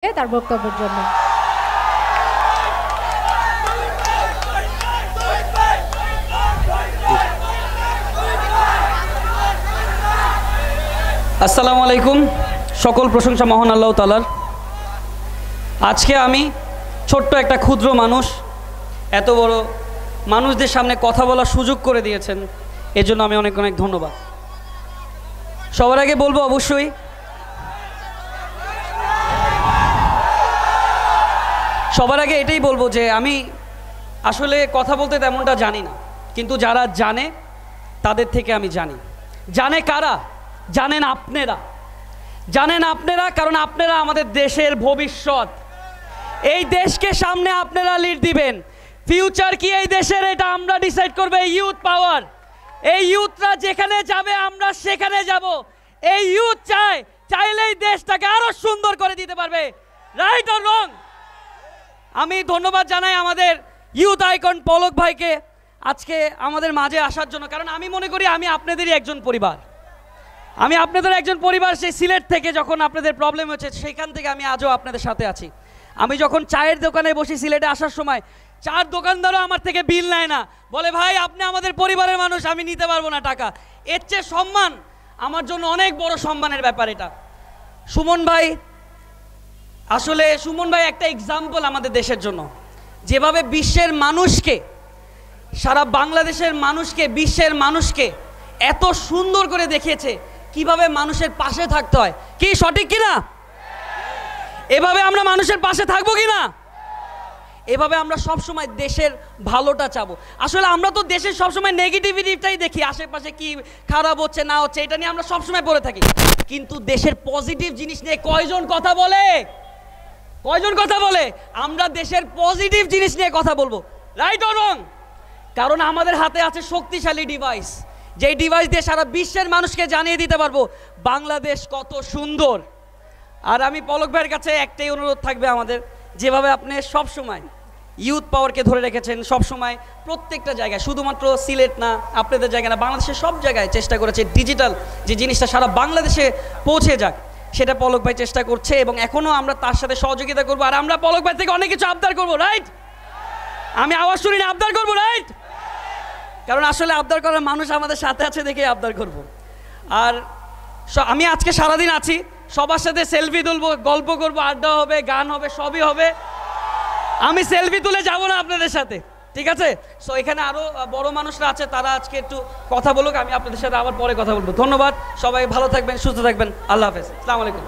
তার বক্তব্যের জন্য। আসসালামু আলাইকুম। সকল প্রশংসা মহান আল্লাহ তাআলার। আজকে আমি ছোট্ট একটা ক্ষুদ্র মানুষ এত বড় মানুষদের সামনে কথা বলার সুযোগ করে দিয়েছেন, এজন্য আমি অনেক অনেক ধন্যবাদ। সবার আগে বলবো, অবশ্যই সবার আগে এটাই বলবো যে আমি আসলে কথা বলতে তেমনটা জানি না, কিন্তু যারা জানে তাদের থেকে আমি জানি। জানে কারা? জানেন আপনারা, জানেন আপনারা, কারণ আপনারা আমাদের দেশের ভবিষ্যৎ। এই দেশকে সামনে আপনারা লিড দিবেন। ফিউচার কি এই দেশের, এটা আমরা ডিসাইড করবো। এই ইউথ পাওয়ার, এই ইউথরা যেখানে যাবে আমরা সেখানে যাব। এই ইউথ চাইলেই দেশটাকে আরো সুন্দর করে দিতে পারবে। Right or wrong? আমি ধন্যবাদ জানাই আমাদের ইউথ আইকন পলক ভাইকে আজকে আমাদের মাঝে আসার জন্য, কারণ আমি মনে করি আমি আপনাদেরই একজন পরিবার। আমি আপনাদের একজন পরিবার। সেই সিলেট থেকে যখন আপনাদের প্রবলেম হচ্ছে সেখান থেকে আমি আজও আপনাদের সাথে আছি। আমি যখন চায়ের দোকানে বসি সিলেটে আসার সময়, চার দোকানদারও আমার থেকে বিল নেয় না, বলে ভাই আপনি আমাদের পরিবারের মানুষ, আমি নিতে পারবো না টাকা। এর চেয়ে সম্মান আমার জন্য অনেক বড় সম্মানের ব্যাপার এটা। সুমন ভাই, আসলে সুমন ভাই একটা এক্সাম্পল আমাদের দেশের জন্য। যেভাবে বিশ্বের মানুষকে, সারা বাংলাদেশের মানুষকে, বিশ্বের মানুষকে এত সুন্দর করে দেখিয়েছে কিভাবে মানুষের পাশে থাকতে হয়। কি সঠিক কিনা? এভাবে আমরা মানুষের পাশে থাকবো কিনা? এভাবে আমরা সবসময় দেশের ভালোটা চাবো। আসলে আমরা তো দেশের সবসময় নেগেটিভিটিটাই দেখি, আশেপাশে কি খারাপ হচ্ছে না হচ্ছে এটা নিয়ে আমরা সবসময় পড়ে থাকি, কিন্তু দেশের পজিটিভ জিনিস নিয়ে কয়জন কথা বলে? কয়জন কথা বলে? আমরা দেশের পজিটিভ জিনিস নিয়ে কথা বলবো। Right or wrong? কারণ আমাদের হাতে আছে শক্তিশালী ডিভাইস, যেই ডিভাইস দিয়ে সারা বিশ্বের মানুষকে জানিয়ে দিতে পারবো বাংলাদেশ কত সুন্দর। আর আমি পলক ভাইয়ের কাছে একটাই অনুরোধ থাকবে আমাদের, যেভাবে আপনি সবসময় ইউথ পাওয়ারকে ধরে রেখেছেন, সবসময় প্রত্যেকটা জায়গায়, শুধুমাত্র সিলেট না, আপনাদের জায়গায় না, বাংলাদেশের সব জায়গায় চেষ্টা করেছে ডিজিটাল যে জিনিসটা সারা বাংলাদেশে পৌঁছে যাক, সেটা পলক ভাই চেষ্টা করছে এবং এখনও আমরা তার সাথে সহযোগিতা করবো। আর আমরা পলক ভাই থেকে অনেক কিছু আবদার করবো। রাইট? আমি আওয়াজ শুনি না, আবদার করবো। রাইট? কারণ আসলে আবদার করার মানুষ আমাদের সাথে আছে দেখে আবদার করব। আর আমি আজকে সারাদিন আছি, সবার সাথে সেলফি তুলবো, গল্প করব, আড্ডা হবে, গান হবে, সবই হবে। আমি সেলফি তুলে যাব না আপনাদের সাথে, ঠিক আছে? সো এখানে আরও বড় মানুষরা আছে, তারা আজকে একটু কথা বলুক, আমি আপনাদের সাথে আবার পরে কথা বলবো। ধন্যবাদ, সবাই ভালো থাকবেন, সুস্থ থাকবেন। আল্লাহ হাফেজ, আসসালামু আলাইকুম।